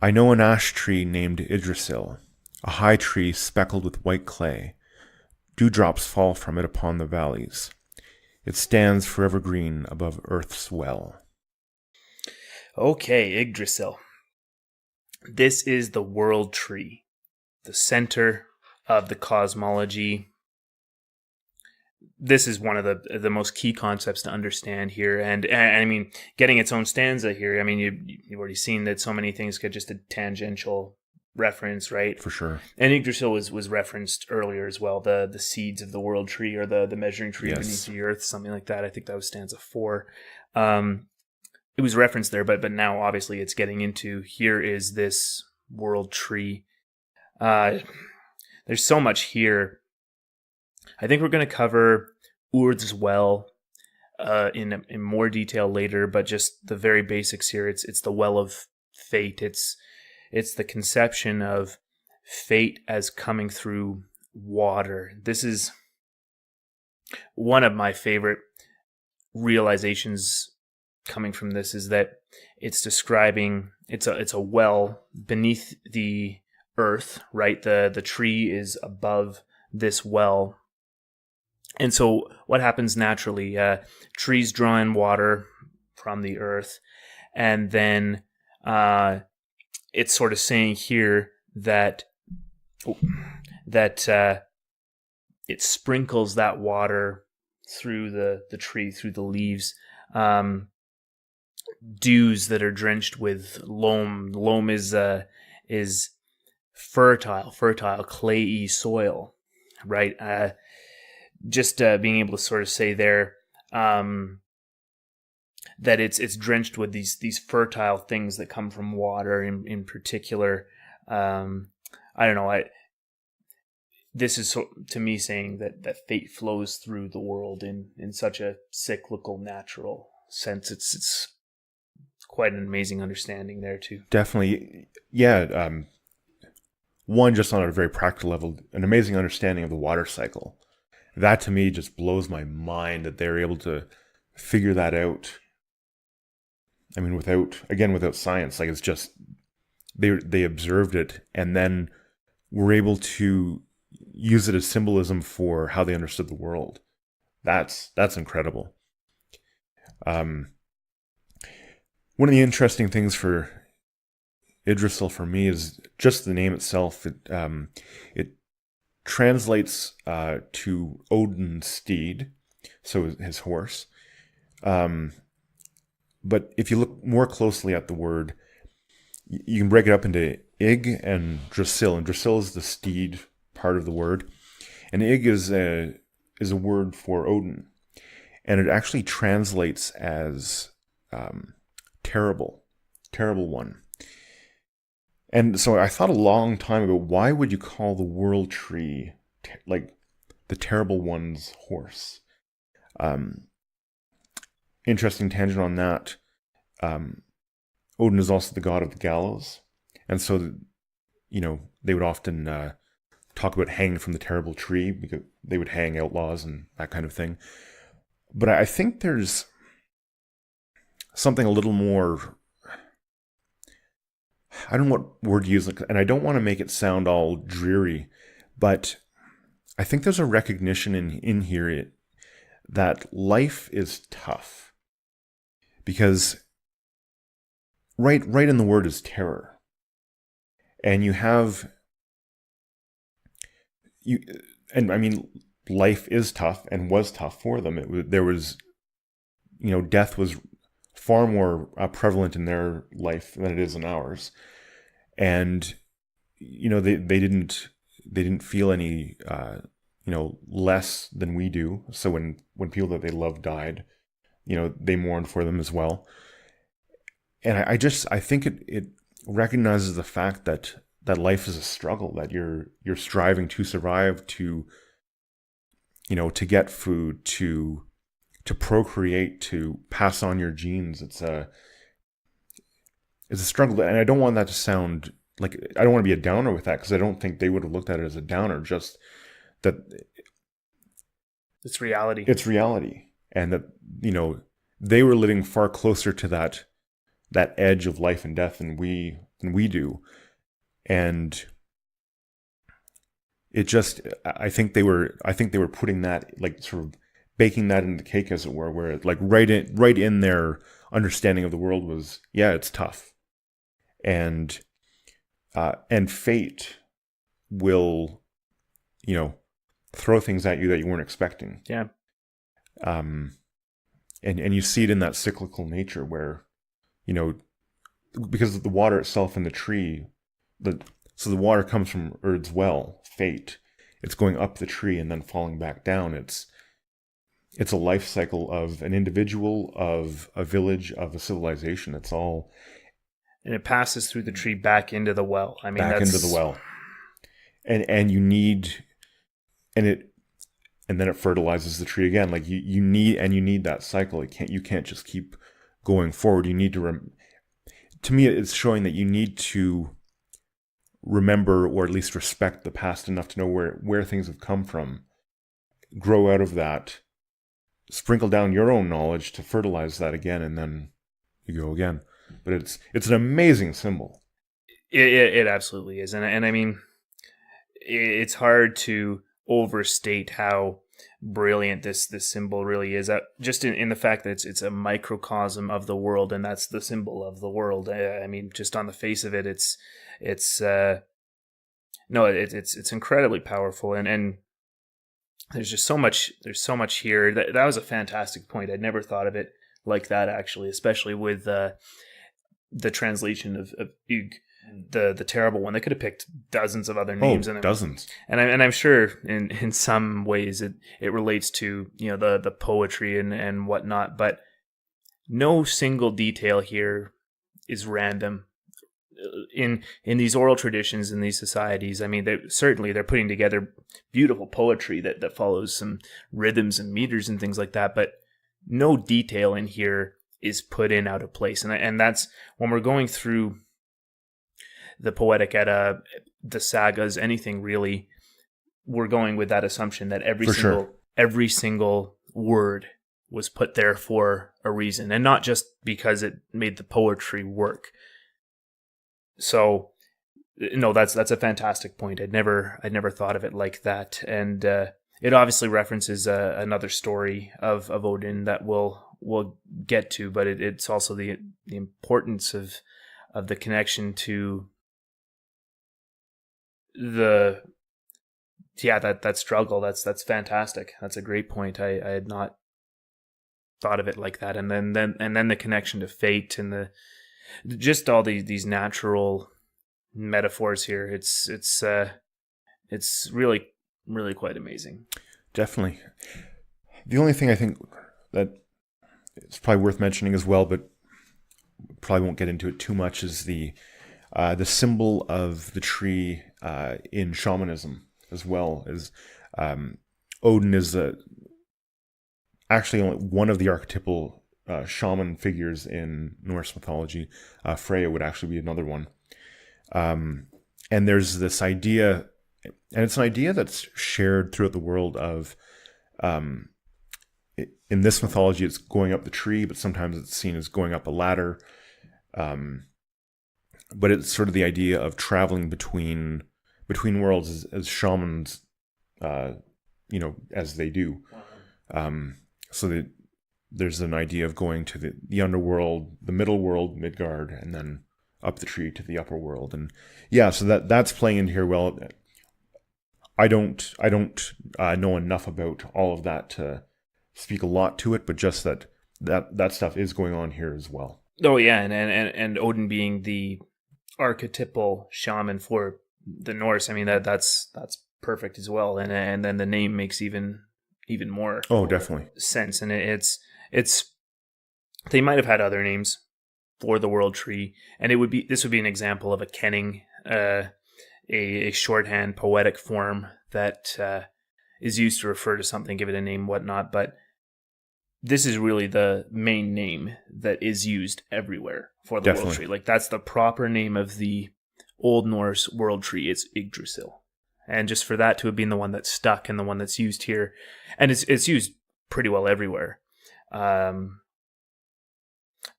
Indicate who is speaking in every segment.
Speaker 1: I know an ash tree named Yggdrasil, a high tree speckled with white clay. Dewdrops fall from it upon the valleys. It stands forever green above Earth's well.
Speaker 2: Okay, Yggdrasil. This is the world tree, the center of the cosmology. This is one of the most key concepts to understand here, and I mean, getting its own stanza here. I mean, you've already seen that so many things get just a tangential reference, right?
Speaker 1: For sure.
Speaker 2: And Yggdrasil was referenced earlier as well. The seeds of the world tree, or the measuring tree beneath the earth, something like that. I think that was stanza 4. It was referenced there, but now obviously it's getting into, here is this world tree. There's so much here. I think we're going to cover Urth's well in more detail later, but just the very basics here. It's the well of fate. It's the conception of fate as coming through water. This is one of my favorite realizations coming from this, is that it's describing it's a well beneath the earth, right? The tree is above this well. And so what happens naturally? Trees draw in water from the earth, and then it's sort of saying here that it sprinkles that water through the tree, through the leaves. Dews that are drenched with loam. Loam is fertile, clayey soil, right? Just being able to sort of say there that it's drenched with these fertile things that come from water in particular. I don't know. This is to me saying that fate flows through the world in such a cyclical, natural sense. It's quite an amazing understanding there too.
Speaker 1: Definitely, yeah. One, just on a very practical level, an amazing understanding of the water cycle. That to me just blows my mind that they're able to figure that out. I mean, without science, like, it's just they observed it and then were able to use it as symbolism for how they understood the world. That's incredible. One of the interesting things for Yggdrasil for me is just the name itself. It translates to Odin's steed, so his horse. But if you look more closely at the word, you can break it up into Ig and Drasil. And Drasil is the steed part of the word, and Ig is a word for Odin, and it actually translates as terrible one. And so I thought a long time ago, why would you call the world tree like the terrible one's horse? Interesting tangent on that. Odin is also the god of the gallows, and so they would often talk about hanging from the terrible tree, because they would hang outlaws and that kind of thing. But I think there's something a little more, I don't know what word to use, and I don't want to make it sound all dreary, but I think there's a recognition in here that life is tough, because right in the word is terror, and and I mean, life is tough and was tough for them. There was, death was far more prevalent in their life than it is in ours, and they didn't feel any less than we do. So when people that they loved died, they mourned for them as well. And I think it recognizes the fact that life is a struggle, that you're striving to survive, to get food, to procreate, to pass on your genes. It's a struggle, and I don't want that to sound like, I don't want to be a downer with that, because I don't think they would have looked at it as a downer. Just that
Speaker 2: it's reality.
Speaker 1: It's reality, and that they were living far closer to that edge of life and death than we than we do. And it just, I think they were putting that, like, sort of baking that into the cake, as it were, where like right in their understanding of the world was, yeah, it's tough. And fate will, throw things at you that you weren't expecting.
Speaker 2: Yeah.
Speaker 1: And you see it in that cyclical nature where, because of the water itself in the tree, so the water comes from Urd's well, fate. It's going up the tree and then falling back down. It's a life cycle of an individual, of a village, of a civilization. It's all,
Speaker 2: and it passes through the tree back into the well. I mean,
Speaker 1: back into the well, and you need, and then it fertilizes the tree again. Like you need that cycle. You can't just keep going forward. You need to me, it's showing that you need to remember, or at least respect, the past enough to know where things have come from, grow out of that, sprinkle down your own knowledge to fertilize that again, and then you go again. But it's an amazing symbol.
Speaker 2: It absolutely is, and I mean, it's hard to overstate how brilliant this symbol really is. Just in the fact that it's a microcosm of the world, and that's the symbol of the world. I mean, just on the face of it, it's incredibly powerful, and there's just so much. There's so much here. That was a fantastic point. I'd never thought of it like that, actually, especially with the translation of Ygg, the terrible one. They could have picked dozens of other names.
Speaker 1: Dozens.
Speaker 2: And I'm sure in some ways it relates to the poetry and whatnot, but no single detail here is random. In these oral traditions, in these societies, I mean, they're putting together beautiful poetry that follows some rhythms and meters and things like that, but no detail in here is put in out of place. And that's when we're going through the Poetic Edda, the sagas, anything really, we're going with that assumption that every single word was put there for a reason, and not just because it made the poetry work. So, no, that's a fantastic point. I'd never thought of it like that, and it obviously references another story of Odin that we'll get to, but it's also the importance of the connection to that struggle. That's fantastic. That's a great point. I had not thought of it like that, and then the connection to fate and just all these natural metaphors here. It's really, really quite amazing.
Speaker 1: Definitely. The only thing I think that it's probably worth mentioning as well, but probably won't get into it too much, is the symbol of the tree in shamanism as well. As Odin is actually only one of the archetypal shaman figures in Norse mythology. Freya would actually be another one. And there's this idea, and it's an idea that's shared throughout the world of, in this mythology, it's going up the tree, but sometimes it's seen as going up a ladder. But it's sort of the idea of traveling between worlds as shamans, as they do. So that there's an idea of going to the underworld, the middle world, Midgard, and then up the tree to the upper world. And yeah, so that's playing in here well. I don't know enough about all of that to speak a lot to it, but just that stuff is going on here as well.
Speaker 2: Oh yeah, and Odin being the archetypal shaman for the Norse, I mean that's perfect as well, and then the name makes even more
Speaker 1: definitely
Speaker 2: sense. And it's they might have had other names for the world tree, and this would be an example of a kenning, a shorthand poetic form that is used to refer to something, give it a name, whatnot. But this is really the main name that is used everywhere for the world tree. Like, that's the proper name of the Old Norse world tree. It's Yggdrasil. And just for that to have been the one that's stuck and the one that's used here, and it's used pretty well everywhere.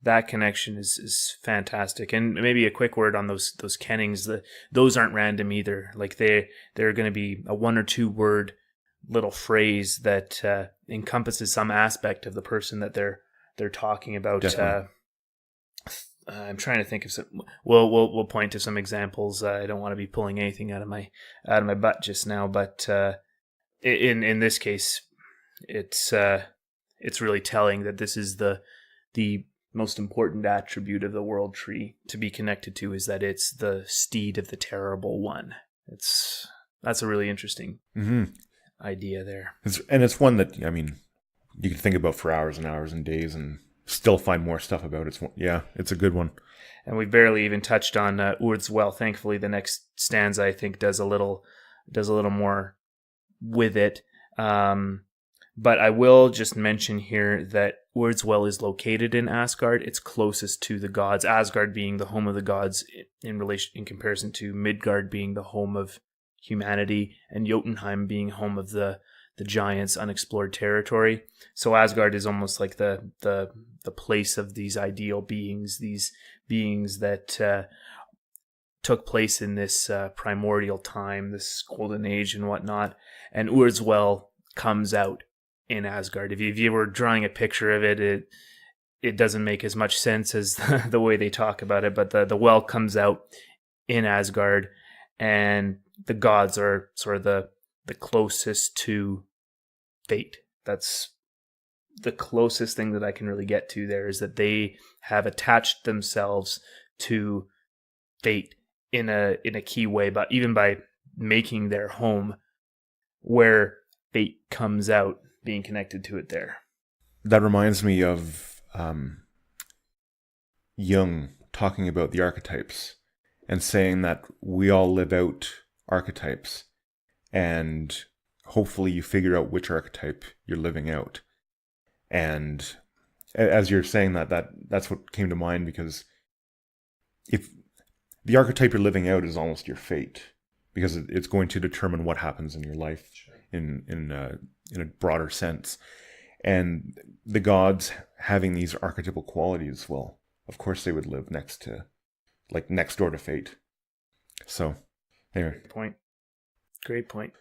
Speaker 2: that connection is fantastic. And maybe a quick word on those kennings. Those aren't random either. Like they're going to be a 1 or 2 word little phrase that encompasses some aspect of the person that they're talking about. I'm trying to think of some. We'll point to some examples. I don't want to be pulling anything out of my butt just now, but in this case, it's really telling that this is the most important attribute of the world tree to be connected to, is that it's the steed of the terrible one. That's a really interesting idea there.
Speaker 1: It's one that, I mean, you could think about for hours and hours and days and still find more stuff about it. It's a good one.
Speaker 2: And we barely even touched on Urth's well. Thankfully, the next stanza, I think, does a little more with it. But I will just mention here that Urth's well is located in Asgard. It's closest to the gods, Asgard being the home of the gods in comparison to Midgard being the home of humanity, and Jotunheim being home of the giants' unexplored territory. So Asgard is almost like the place of these ideal beings, these beings that took place in this primordial time, this golden age and whatnot. And Urth's well comes out in Asgard. If you were drawing a picture of it, it doesn't make as much sense as the way they talk about it, but the well comes out in Asgard, and the gods are sort of the closest to fate. That's the closest thing that I can really get to there, is that they have attached themselves to fate in a key way, but even by making their home where fate comes out, being connected to it there.
Speaker 1: That reminds me of Jung talking about the archetypes and saying that we all live out archetypes, and hopefully you figure out which archetype you're living out. And as you're saying that's what came to mind, because if the archetype you're living out is almost your fate, because it's going to determine what happens in your life in a broader sense. And the gods having these archetypal qualities, well, of course they would live next door to fate. So, anyway.
Speaker 2: Great point.